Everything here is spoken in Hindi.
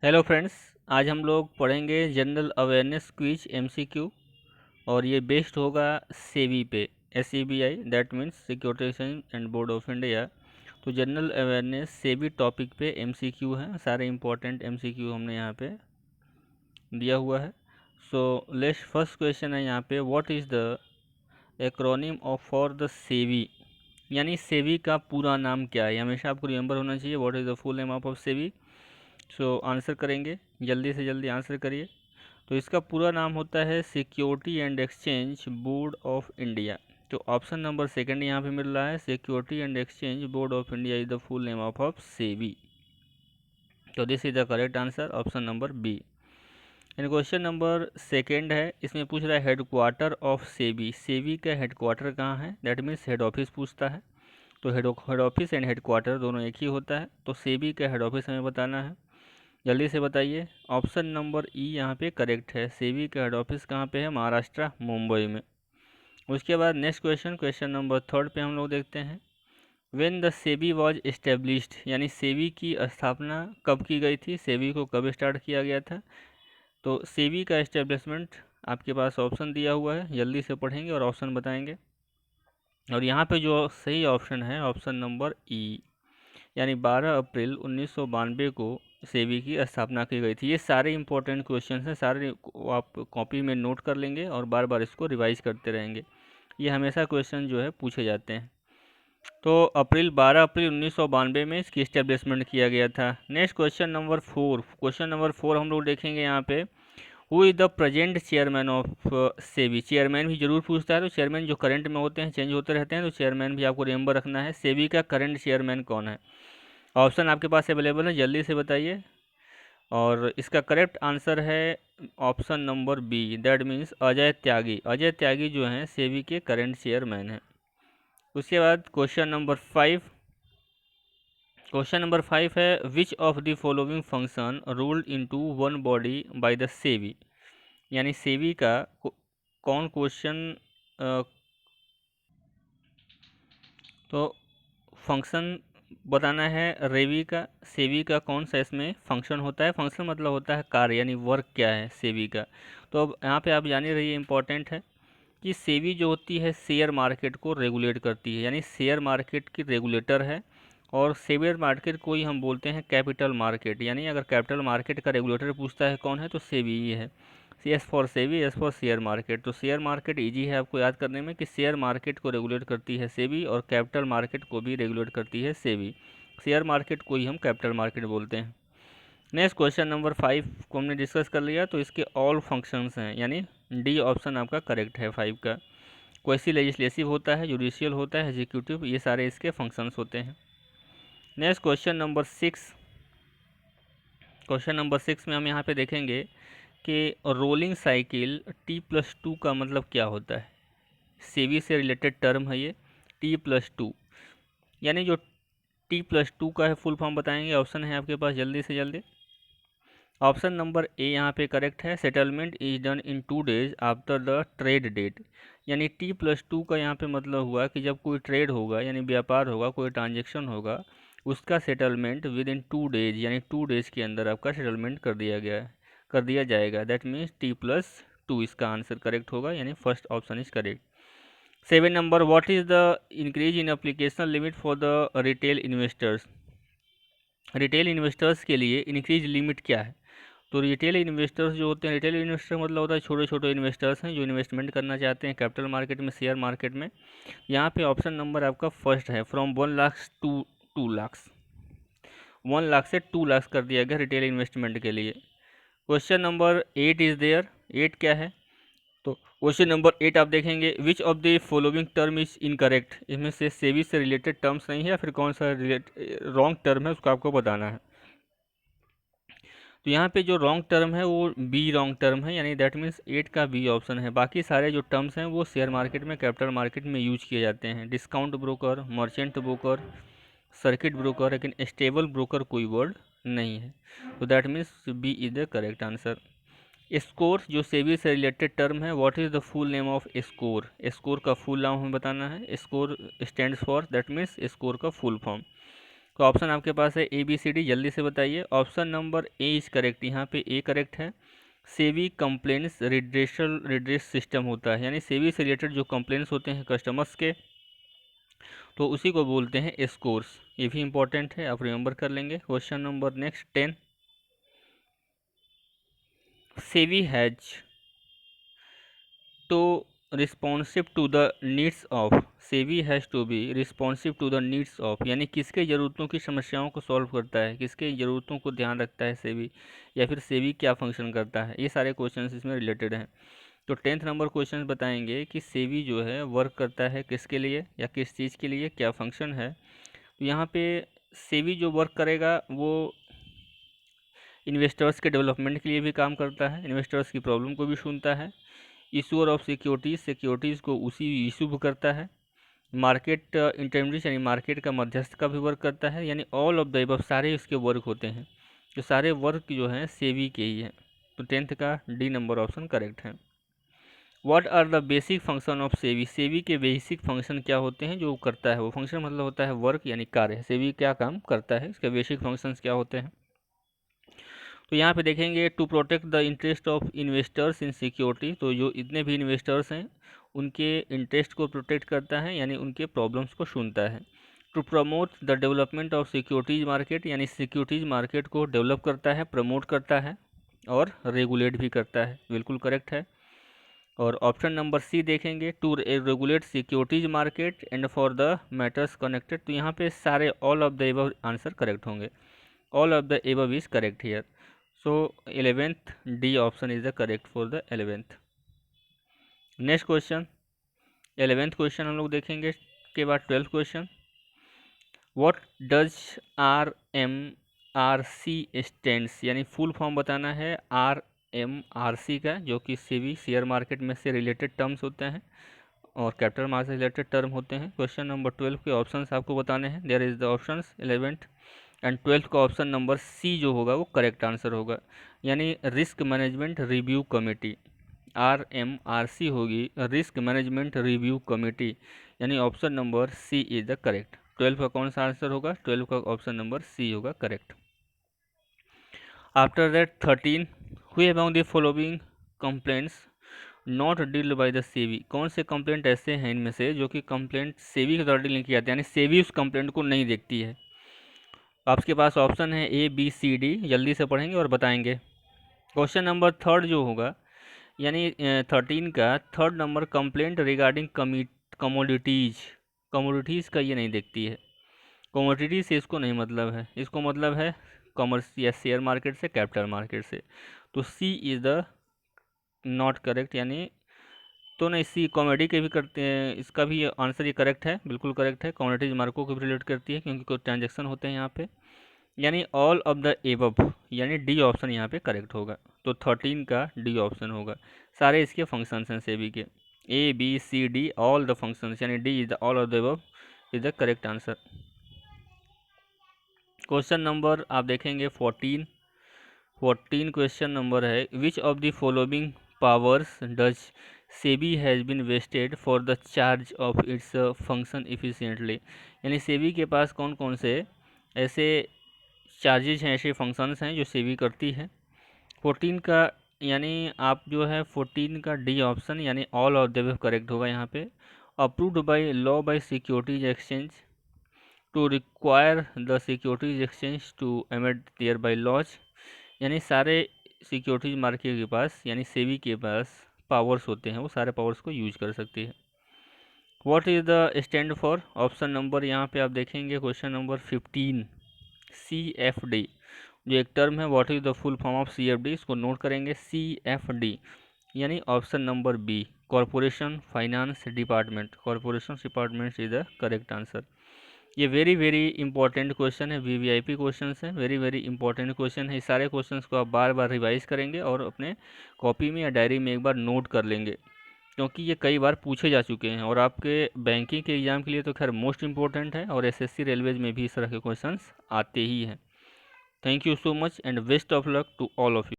Hello friends. आज हम लोग पढ़ेंगे जनरल अवेयरनेस क्विज एमसीक्यू और ये बेस्ड होगा सेबी पे। SEBI that means security and board of India. तो जनरल अवेयरनेस सेबी टॉपिक पे एमसीक्यू है, सारे इंपॉर्टेंट एमसीक्यू हमने यहाँ पे दिया हुआ है। सो लेट्स फर्स्ट क्वेश्चन है यहाँ पे, what is the acronym of for the SEBI, यानी सेबी का पूरा नाम क्या है। हमेशा आपको रिमेंबर होना चाहिए what is the full name of SEBI. So answer करेंगे, जल्दी से जल्दी आंसर करिए। तो इसका पूरा नाम होता है security and exchange board of India. तो ऑप्शन नंबर सेकंड यहाँ पे मिल रहा है, security and exchange board of India is the full name of SEBI. तो this is the correct answer, option number B. And question number second है, इसमें पूछ रहा है हेडक्वार्टर ऑफ सेबी। सेबी का हेडक्वार्टर कहाँ है, दैट मीन्स हेड ऑफिस पूछता है। तो हेड ऑफिस एंड हेडक्वार्टर दोनों एक ही होता है। तो सेबी का हेड ऑफिस हमें बताना है, जल्दी से बताइए। ऑप्शन नंबर ई यहाँ पे करेक्ट है। सेबी का हेड ऑफिस कहाँ पे है, महाराष्ट्र, मुंबई में। उसके बाद next question, question number third पे हम लोग देखते हैं, when the SEBI was established, यानी सेबी की स्थापना कब की गई थी, सेबी को कब स्टार्ट किया गया था। तो सेबी का इस्टेब्लिशमेंट आपके पास ऑप्शन दिया हुआ है, जल्दी से पढ़ेंगे और ऑप्शन बताएंगे। और यहाँ पे जो सही ऑप्शन है ऑप्शन नंबर ई, यानी 12 अप्रैल 1992 को सेबी की स्थापना की गई थी। ये सारे इंपॉर्टेंट क्वेश्चन हैं, सारे आप कॉपी में नोट कर लेंगे और बार बार इसको रिवाइज करते रहेंगे। ये हमेशा क्वेश्चन जो है पूछे जाते हैं। तो 12 अप्रैल 1992 में इसकी इस्टेब्लिशमेंट किया गया था। Next question number four, question number four हम लोग देखेंगे यहाँ पे, who is the present chairman of SEBI. Chairman भी जरूर पूछता है, तो चेयरमैन जो करंट में होते हैं चेंज होते रहते हैं, तो चेयरमैन भी आपको रिमेंबर रखना है। सेबी का करंट चेयरमैन कौन है। ऑप्शन आपके पास अवेलेबल है, जल्दी से बताइए। और इसका करेक्ट आंसर है option number B, that means Ajay Tyagi. Ajay Tyagi जो हैं सेबी के करंट चेयरमैन हैं। उसके बाद question number five, question number five है, which of the following function ruled into one body by the SEBI, यानी सेबी का कौन क्वेश्चन तो फंक्शन बताना है रेवी का, सेबी का कौन सा इसमें फंक्शन होता है। फंक्शन मतलब होता है कार्य, यानी वर्क क्या है सेबी का। तो अब यहाँ पे आप जान ही रहिए, इंपॉर्टेंट है कि सेबी जो होती है शेयर मार्केट को रेगुलेट करती है, यानी शेयर मार्केट की रेगुलेटर है। और शेयर मार्केट को ही हम बोलते हैं कैपिटल मार्केट, यानी अगर कैपिटल मार्केट का रेगुलेटर पूछता है कौन है, तो सेबी ही है। S for SEBI, S for share market. तो शेयर मार्केट इजी है आपको याद करने में कि शेयर मार्केट को रेगुलेट करती है सेबी और कैपिटल मार्केट को भी रेगुलेट करती है सेबी। शेयर मार्केट को ही हम कैपिटल मार्केट बोलते हैं। नेक्स्ट क्वेश्चन नंबर फाइव को हमने डिस्कस कर लिया, तो इसके ऑल फंक्शंस हैं, यानी डी ऑप्शन आपका करेक्ट है फाइव का। क्वेश्चन लेजिस्लेटिव होता है, जुडिशियल होता है, एग्जीक्यूटिव, ये सारे इसके फंक्शंस होते हैं। Next question number six, question number six में हम यहाँ पे देखेंगे कि रोलिंग साइकिल T+2 का मतलब क्या होता है। सेबी से रिलेटेड टर्म है ये T+2, यानी जो T+2 का है फुल फॉर्म बताएंगे। ऑप्शन है आपके पास, जल्दी से जल्दी। ऑप्शन नंबर ए यहाँ पे करेक्ट है, settlement is done in 2 days after the trade date. यानी T+2 का यहाँ पे मतलब हुआ कि जब कोई ट्रेड होगा, यानी व्यापार होगा, कोई ट्रांजेक्शन होगा, उसका सेटलमेंट विद इन 2 डेज, यानी 2 डेज के अंदर आपका सेटलमेंट कर दिया जाएगा। दैट मीन्स T+2 इसका आंसर करेक्ट होगा, यानी first option is correct. 7 number, what is the increase in application limit for the retail investors. Retail investors के लिए इंक्रीज लिमिट क्या है। तो रिटेल इन्वेस्टर्स जो होते हैं, रिटेल इन्वेस्टर मतलब होता है छोटे छोटे इन्वेस्टर्स हैं जो इन्वेस्टमेंट करना चाहते हैं कैपिटल मार्केट में, शेयर मार्केट में। यहाँ पे ऑप्शन नंबर आपका फर्स्ट है, फ्रॉम 1 लाख टू 2 लाख, 1 लाख से 2 लाख कर दिया गया रिटेल इन्वेस्टमेंट के लिए। क्वेश्चन नंबर 8 इज देयर, 8 क्या है। तो क्वेश्चन नंबर 8 आप देखेंगे, विच of the following term is incorrect. इसमें से सेबी से रिलेटेड टर्म्स नहीं है, या फिर कौन सा रॉन्ग टर्म है उसको आपको बताना है। तो यहाँ पे जो रॉन्ग टर्म है वो बी रॉन्ग टर्म है, यानी दैट मीन्स 8 का बी ऑप्शन है। बाकी सारे जो टर्म्स हैं वो शेयर मार्केट में, कैपिटल मार्केट में यूज किए जाते हैं। Discount broker, merchant broker, circuit broker, लेकिन स्टेबल ब्रोकर कोई वर्ड नहीं है। तो that means B is the correct answer. Score जो सेबी से रिलेटेड टर्म है, what is the full name of score. Score का फुल नाम हमें बताना है। Score stands for, that means score का फुल फॉर्म। तो ऑप्शन आपके पास है ABCD, जल्दी से बताइए। Option number A is correct, यहाँ पे ए करेक्ट है। सेवी कंप्लेंट्स रिड्रेस सिस्टम होता है, यानी सेवी से रिलेटेड जो कंप्लेंट्स होते हैं कस्टमर्स के, तो उसी को बोलते हैं स्कोर्स। ये भी इंपॉर्टेंट है, आप रिमेंबर कर लेंगे। Question number next 10, SEBI has to responsive to the needs of, SEBI has to be responsive to the needs of, यानी किसके ज़रूरतों की समस्याओं को सॉल्व करता है, किसके ज़रूरतों को ध्यान रखता है सेवी, या फिर सेवी क्या फंक्शन करता है, ये सारे क्वेश्चंस इसमें रिलेटेड हैं। तो 10th नंबर क्वेश्चन बताएंगे कि सेवी जो है वर्क करता है किसके लिए या किस चीज़ के लिए, क्या फंक्शन है। तो यहाँ पे सेवी जो वर्क करेगा वो इन्वेस्टर्स के डेवलपमेंट के लिए भी काम करता है, इन्वेस्टर्स की प्रॉब्लम को भी सुनता है, इशूअर ऑफ सिक्योरिटीज़ को उसी इशू करता है, मार्केट इंटरमीडिएट यानी मार्केट का मध्यस्थ का भी वर्क करता है, यानी ऑल ऑफ द अबव सारे इसके वर्क होते हैं। तो सारे वर्क जो हैं सेवी के ही हैं। तो 10th का डी नंबर ऑप्शन करेक्ट है। What are the basic function of SEBI, SEBI के बेसिक फंक्शन क्या होते हैं, जो करता है वो फंक्शन मतलब होता है वर्क यानी कार्य, सेवी क्या काम करता है, इसके बेसिक फंक्शंस क्या होते हैं। तो यहाँ पे देखेंगे to protect the interest of investors in security, तो जो इतने भी इन्वेस्टर्स हैं उनके इंटरेस्ट को प्रोटेक्ट करता है, यानी उनके प्रॉब्लम्स को सुनता है। To promote the development of securities market, यानी सिक्योरिटीज़ मार्केट को डेवलप करता है, प्रमोट करता है और रेगुलेट भी करता है, बिल्कुल करेक्ट है। और ऑप्शन नंबर सी देखेंगे, to regulate securities market and for the matters connected, तो यहाँ पे सारे all of the above answer correct होंगे, all of the above is correct here. So 11th D option is the correct for the 11th. Next question 11th question हम लोग देखेंगे के बाद 12th question, what does RMRC stands, यानी फुल फॉर्म बताना है RMRC का, जो कि सेवी शेयर मार्केट में से रिलेटेड टर्म्स होते हैं और कैपिटल मार्केट से रिलेटेड टर्म होते हैं। क्वेश्चन नंबर 12 के ऑप्शंस आपको बताने हैं। There is the options 11th and 12th का ऑप्शन नंबर सी जो होगा वो करेक्ट आंसर होगा, यानी risk management review committee, RMRC होगी रिस्क मैनेजमेंट रिव्यू कमेटी, यानी option number C is the correct. 12 का कौन सा आंसर होगा, 12 का ऑप्शन नंबर सी होगा करेक्ट। आफ्टर दैट 13, हुई among the following complaints not dealt by the सेवी, कौन से कंप्लेंट ऐसे हैं इनमें से जो कि कंप्लेंट सेवी के द्वारा डील नहीं किया जाता, यानी सेवी उस कंप्लेंट को नहीं देखती है। आपके पास ऑप्शन है ABCD, जल्दी से पढ़ेंगे और बताएंगे। क्वेश्चन नंबर 3 जो होगा, यानी 13 का 3rd number, complaint regarding commodities, commodities का ये नहीं देखती है, कमोडिटीज़ से इसको नहीं मतलब है, इसको मतलब है कॉमर्स या शेयर मार्केट से, कैपिटल मार्केट से। तो सी इज़ द नॉट करेक्ट, यानी तो नहीं, सी कॉमेडी के भी करते हैं, इसका भी आंसर ये करेक्ट है, बिल्कुल करेक्ट है, कमोडिटीज मार्को को भी रिलेट करती है क्योंकि कुछ ट्रांजेक्शन होते हैं यहाँ पे, यानी ऑल ऑफ द एबव, यानी डी ऑप्शन यहाँ पे करेक्ट होगा। तो 13 का डी ऑप्शन होगा, सारे इसके फंक्शंस हैं सेवी के, ABCD ऑल द फंक्शंस, यानी D is the all of the above is the correct answer. Question number आप देखेंगे 14 क्वेश्चन नंबर है, which of the following powers does SEBI has been vested for the charge of its function efficiently, यानी सेबी के पास कौन कौन से ऐसे चार्जेज हैं, ऐसे फंक्शंस हैं जो सेबी करती है। 14 का यानी आप जो है 14 का डी ऑप्शन, यानी all of the above correct होगा यहाँ पे। Approved by law by securities exchange to require the securities exchange to amend their bylaws, यानी सारे सिक्योरिटीज मार्केट के पास, यानी सेबी के पास पावर्स होते हैं, वो सारे पावर्स को यूज कर सकती है। What is the stand for, option number यहाँ पे आप देखेंगे क्वेश्चन नंबर 15 CFD, जो एक टर्म है, what is the full form of CFD, इसको नोट करेंगे CFD, यानी option number B corporation finance department, corporation department is the correct answer. ये वेरी वेरी इंपॉर्टेंट क्वेश्चन है, VVIP क्वेश्चन है, वेरी वेरी इंपॉर्टेंट क्वेश्चन है। इस सारे क्वेश्चन को आप बार बार रिवाइज करेंगे और अपने कॉपी में या डायरी में एक बार नोट कर लेंगे, क्योंकि ये कई बार पूछे जा चुके हैं और आपके बैंकिंग के एग्ज़ाम के लिए तो खैर मोस्ट इंपॉर्टेंट है, और SSC रेलवेज में भी इस तरह के क्वेश्चंस आते ही हैं। Thank you so much and best of luck to all of you.